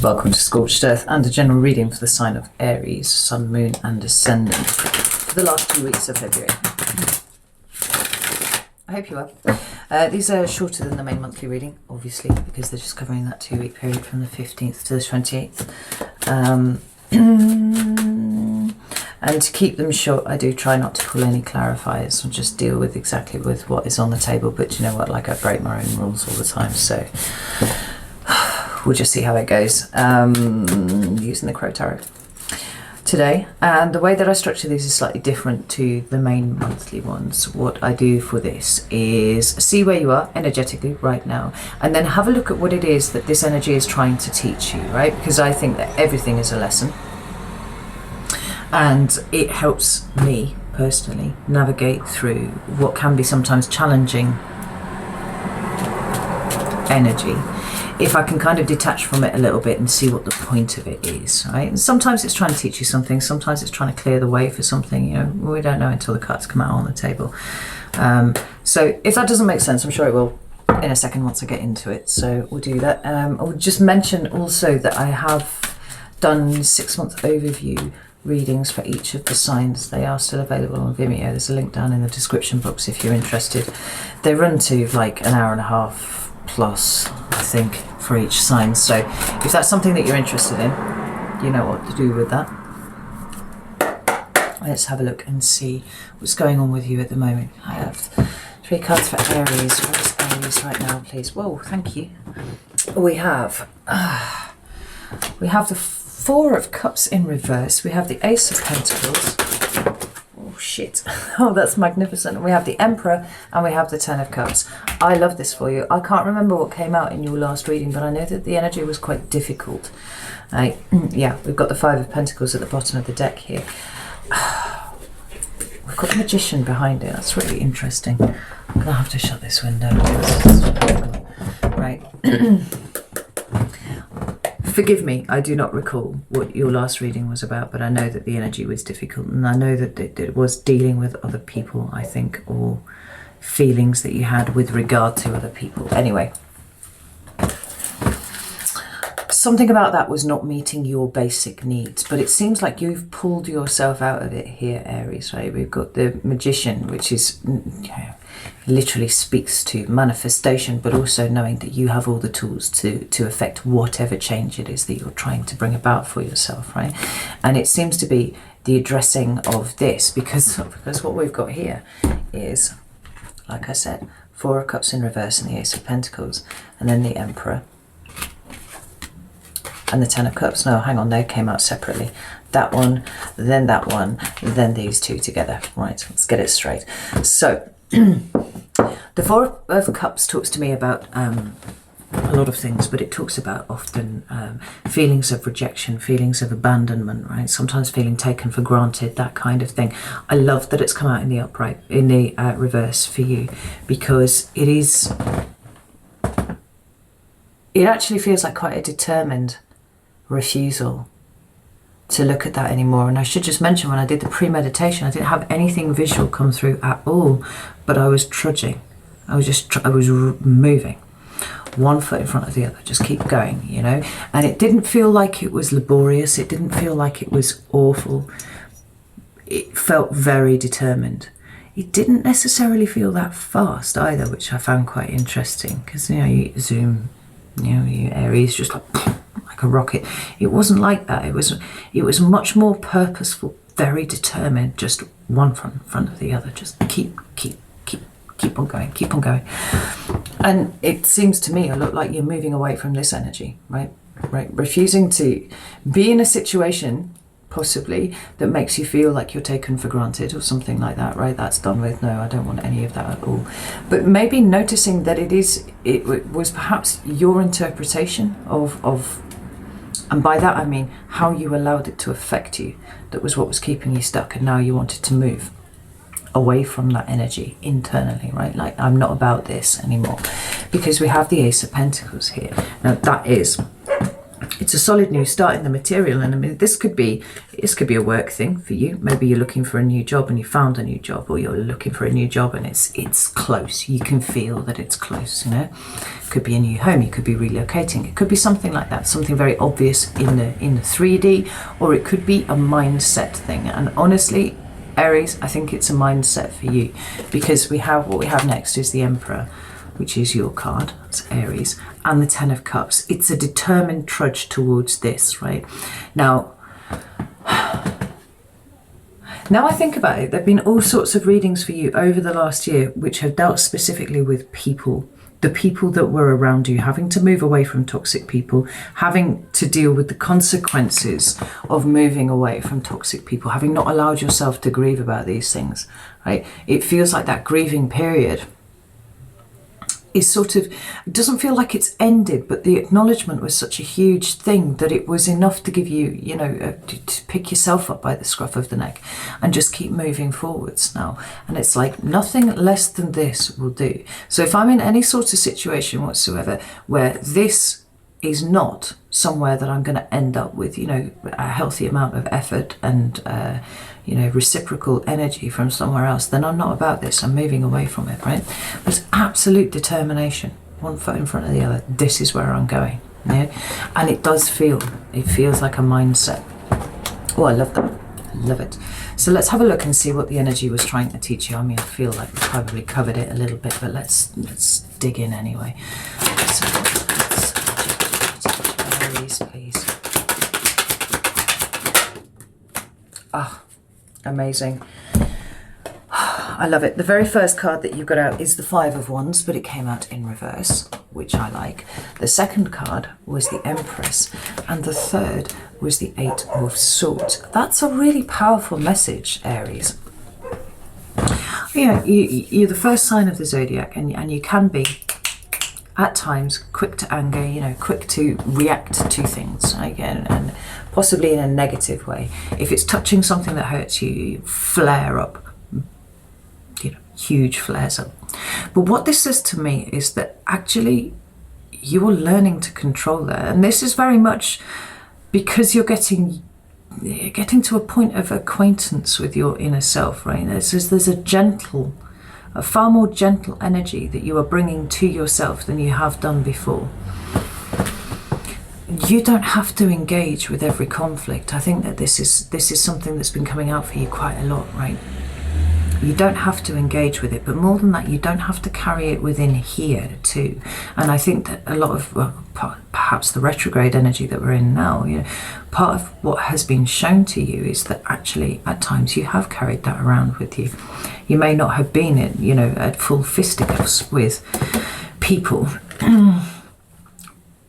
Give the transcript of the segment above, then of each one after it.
Welcome to Scorched Earth and a general reading for the sign of Aries, Sun, Moon and Ascendant for the last 2 weeks of February. I hope you are. These are shorter than the main monthly reading, obviously, because they're just covering that 2-week period from the 15th to the 28th. And to keep them short, I do try not to pull any clarifiers and just deal with exactly with what is on the table. But you know what, like I break my own rules all the time, so we'll just see how it goes. Using the Crow Tarot today, and the way that I structure these is slightly different to the main monthly ones. What I do for this is see where you are energetically right now, and then have a look at what it is that this energy is trying to teach you, right? Because I think that everything is a lesson, and it helps me personally navigate through what can be sometimes challenging energy if I can kind of detach from it a little bit and see what the point of it is, right? And sometimes it's trying to teach you something, sometimes it's trying to clear the way for something, you know, we don't know until the cards come out on the table. So if that doesn't make sense, I'm sure it will in a second once I get into it, so we'll do that. I will just mention also that I have done 6-month overview readings for each of the signs. They are still available on Vimeo. There's a link down in the description box if you're interested. They run to like an hour and a half plus, I think, for each sign. So if that's something that you're interested in, you know what to do with that. Let's have a look and see what's going on with you at the moment. I have 3 cards for Aries. What is Aries right now, please? Whoa, thank you. We have the 4 of Cups in reverse. We have the Ace of Pentacles. Oh shit. Oh, that's magnificent. We have the Emperor and we have the 10 of Cups. I love this for you. I can't remember what came out in your last reading, but I know that the energy was quite difficult. Yeah, we've got the 5 of Pentacles at the bottom of the deck here. We've got the Magician behind it. That's really interesting. I'm going to have to shut this window. Right. Forgive me, I do not recall what your last reading was about, but I know that the energy was difficult, and I know that it was dealing with other people, I think, or feelings that you had with regard to other people. Anyway, something about that was not meeting your basic needs, but it seems like you've pulled yourself out of it here, Aries, right? We've got the Magician, which is, you know, literally speaks to manifestation, but also knowing that you have all the tools to affect whatever change it is that you're trying to bring about for yourself, right? And it seems to be the addressing of this, because what we've got here is, like I said, 4 of Cups in reverse and the Ace of Pentacles, and then the Emperor and the 10 of Cups. No, hang on, they came out separately. That one, then these two together. Right, let's get it straight. So the 4 of Cups talks to me about a lot of things, but it talks about often feelings of rejection, feelings of abandonment, right? Sometimes feeling taken for granted, that kind of thing. I love that it's come out in the upright, in the reverse for you, because it actually feels like quite a determined refusal to look at that anymore. And I should just mention, when I did the premeditation, I didn't have anything visual come through at all, but I was trudging. I was moving 1 foot in front of the other, just keep going, you know. And it didn't feel like it was laborious, it didn't feel like it was awful. It felt very determined. It didn't necessarily feel that fast either, which I found quite interesting, because, you know, you zoom, you know, you Aries, just like a rocket. It wasn't like that. It was much more purposeful, very determined, just one front of the other, just keep on going. And it seems to me a lot like you're moving away from this energy, right, refusing to be in a situation possibly that makes you feel like you're taken for granted or something like that, right? That's done with. No, I don't want any of that at all. But maybe noticing that it was perhaps your interpretation of and by that I mean how you allowed it to affect you, that was what was keeping you stuck, and now you wanted to move away from that energy internally, right? Like, I'm not about this anymore, because we have the Ace of Pentacles here. Now that is It's a solid new start in the material, and I mean this could be a work thing for you. Maybe you're looking for a new job and you found a new job, or you're looking for a new job and it's close. You can feel that it's close, you know. It could be a new home, you could be relocating, it could be something like that, something very obvious in the 3D, or it could be a mindset thing. And honestly, Aries, I think it's a mindset for you, because what we have next is the Emperor, which is your card, it's Aries, and the Ten of Cups. It's a determined trudge towards this, right? Now I think about it, there have been all sorts of readings for you over the last year which have dealt specifically with people, the people that were around you, having to move away from toxic people, having to deal with the consequences of moving away from toxic people, having not allowed yourself to grieve about these things, right? It feels like that grieving period is sort of, it doesn't feel like it's ended, but the acknowledgement was such a huge thing that it was enough to give you, you know, to pick yourself up by the scruff of the neck and just keep moving forwards now. And it's like nothing less than this will do. So if I'm in any sort of situation whatsoever where this is not somewhere that I'm going to end up with, you know, a healthy amount of effort and, you know, reciprocal energy from somewhere else, then I'm not about this. I'm moving away from it, right? There's absolute determination, one foot in front of the other. This is where I'm going, yeah? And it feels like a mindset. Oh, I love that. Love it. So let's have a look and see what the energy was trying to teach you. I mean, I feel like we probably covered it a little bit, but let's dig in anyway. So Aries, please. Ah, amazing. I love it. The very first card that you got out is the Five of Wands, but it came out in reverse, which I like. The second card was the Empress, and the third was the Eight of Swords. That's a really powerful message, Aries. Yeah, you're the first sign of the zodiac, and you can be at times quick to anger, you know, quick to react to things, again, and possibly in a negative way. If it's touching something that hurts you, you flare up, you know, huge flares up. But what this says to me is that actually you are learning to control that, and this is very much because you're getting to a point of acquaintance with your inner self, right? There's a far more gentle energy that you are bringing to yourself than you have done before. You don't have to engage with every conflict. I think that this is something that's been coming out for you quite a lot, right? You don't have to engage with it, but more than that, you don't have to carry it within here too. And I think that a lot of, well, perhaps the retrograde energy that we're in now, you know, part of what has been shown to you is that actually at times you have carried that around with you. You may not have been in, you know, at full fisticuffs with people,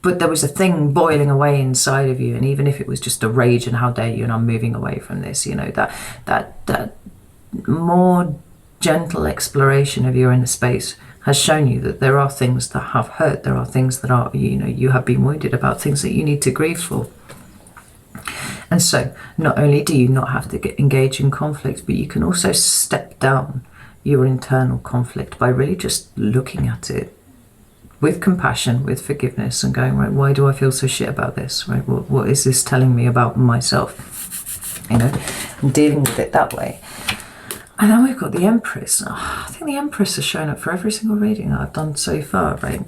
but there was a thing boiling away inside of you, and even if it was just a rage and how dare you and I'm moving away from this, you know, that more gentle exploration of your inner space has shown you that there are things that have hurt, there are things that are, you know, you have been wounded about, things that you need to grieve for. And so not only do you not have to engage in conflict, but you can also step down your internal conflict by really just looking at it with compassion, with forgiveness, and going, right, why do I feel so shit about this, right? What is this telling me about myself, you know, and dealing with it that way. And then we've got the Empress. Oh, I think the Empress has shown up for every single reading that I've done so far, right?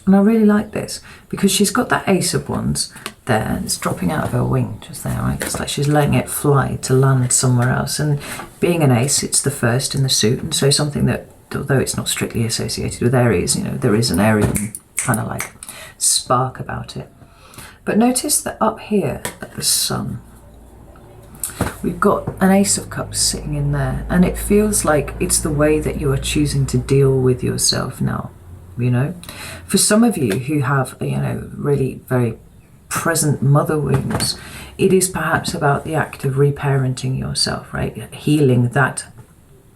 And I really like this because she's got that Ace of Wands there, and it's dropping out of her wing just there, right? It's like she's letting it fly to land somewhere else. And being an ace, it's the first in the suit, and so something that, although it's not strictly associated with Aries, you know, there is an Aryan kind of like spark about it. But notice that up here at the Sun, we've got an Ace of Cups sitting in there, and it feels like it's the way that you are choosing to deal with yourself now, you know. For some of you who have, you know, really very present mother wounds, it is perhaps about the act of reparenting yourself, right? Healing that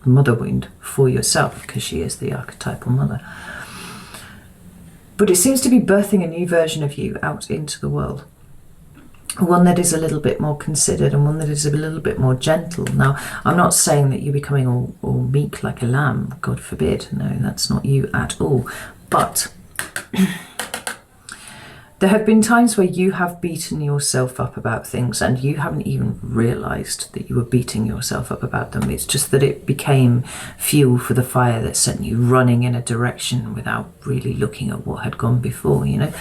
mother wound for yourself, because she is the archetypal mother. But it seems to be birthing a new version of you out into the world. One that is a little bit more considered and one that is a little bit more gentle. Now, I'm not saying that you're becoming all meek like a lamb, God forbid. No, that's not you at all. But There have been times where you have beaten yourself up about things and you haven't even realised that you were beating yourself up about them. It's just that it became fuel for the fire that sent you running in a direction without really looking at what had gone before, you know.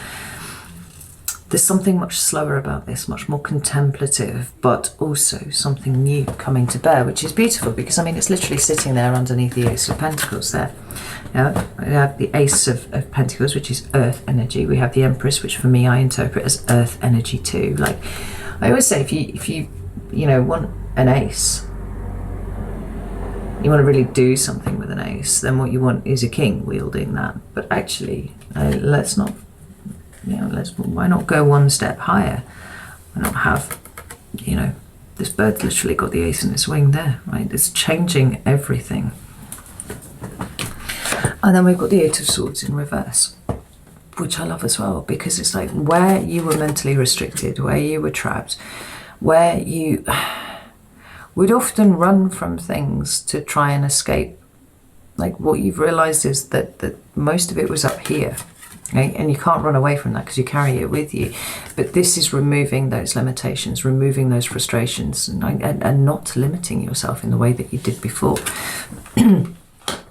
There's something much slower about this, much more contemplative, but also something new coming to bear, which is beautiful because, I mean, it's literally sitting there underneath the Ace of Pentacles there. Yeah, we have the Ace of Pentacles, which is earth energy. We have the Empress, which for me I interpret as earth energy too. Like I always say, if you want an ace, you want to really do something with an ace, then what you want is a king wielding that. But actually, let's not. Why not go one step higher? Why not have, this bird's literally got the ace in its wing there, right? It's changing everything. And then we've got the Eight of Swords in reverse, which I love as well, because it's like where you were mentally restricted, where you were trapped, where you would often run from things to try and escape. Like what you've realised is that most of it was up here. Okay? And you can't run away from that because you carry it with you. But this is removing those limitations, removing those frustrations, and not limiting yourself in the way that you did before.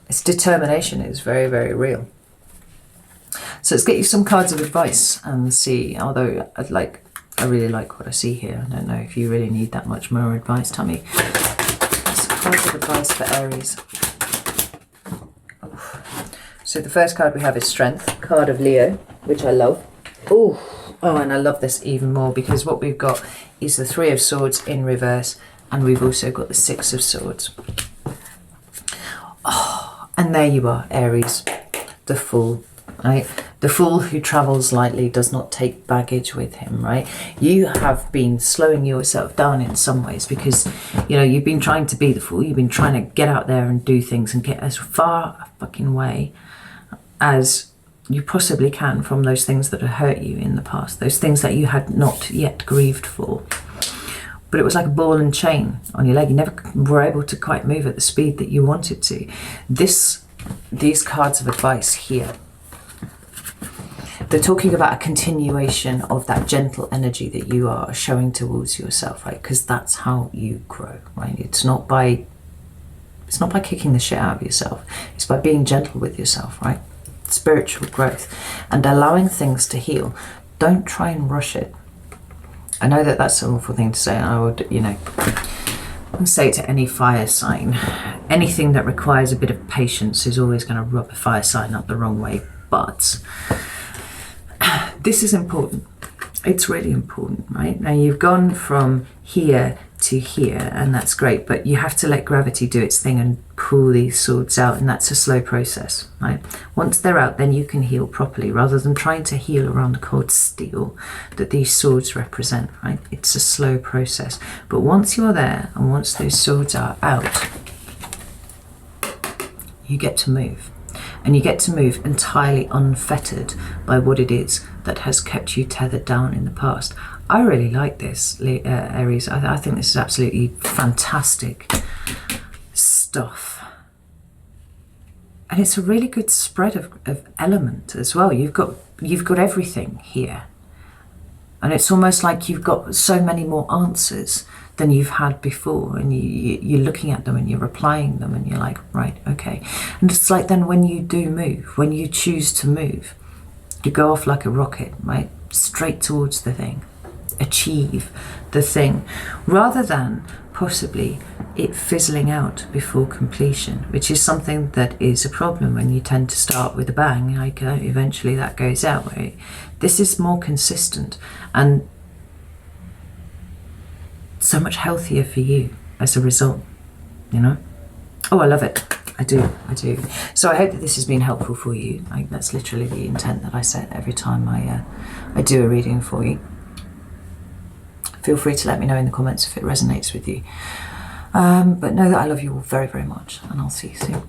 Its determination is very, very real. So let's get you some cards of advice and see. Although I really like what I see here. I don't know if you really need that much more advice. Tell me. What's the cards of advice for Aries? So the first card we have is Strength, card of Leo, which I love. Oh, and I love this even more because what we've got is the Three of Swords in reverse, and we've also got the Six of Swords. Oh, and there you are, Aries, the Fool, right? The Fool who travels lightly does not take baggage with him, right? You have been slowing yourself down in some ways because, you've been trying to be the Fool. You've been trying to get out there and do things and get as far a fucking way as you possibly can from those things that have hurt you in the past, those things that you had not yet grieved for. But it was like a ball and chain on your leg. You never were able to quite move at the speed that you wanted to. These cards of advice here, they're talking about a continuation of that gentle energy that you are showing towards yourself, right? Because that's how you grow, right? It's not by kicking the shit out of yourself. It's by being gentle with yourself, right? Spiritual growth and allowing things to heal. Don't try and rush it. I know that that's an awful thing to say, and I would, say it to any fire sign. Anything that requires a bit of patience is always going to rub a fire sign up the wrong way. But this is important. It's really important, right? Now you've gone from here to here, and that's great, but you have to let gravity do its thing and pull these swords out, and that's a slow process, right? Once they're out, then you can heal properly rather than trying to heal around the cold steel that these swords represent, right? It's a slow process, but once you're there and once those swords are out, you get to move. And you get to move entirely unfettered by what it is that has kept you tethered down in the past. I really like this, Aries. I think this is absolutely fantastic stuff. And it's a really good spread of element as well. You've got everything here. And it's almost like you've got so many more answers than you've had before, and you're looking at them and you're applying them and you're like, right, okay. And it's like then when you do move, when you choose to move, you go off like a rocket, right? Straight towards the thing, achieve the thing, rather than possibly it fizzling out before completion, which is something that is a problem when you tend to start with a bang, like eventually that goes out, right? This is more consistent and so much healthier for you as a result, Oh, I love it. I do. So I hope that this has been helpful for you. That's literally the intent that I set every time I do a reading for you. Feel free to let me know in the comments if it resonates with you. But know that I love you all very, very much, and I'll see you soon.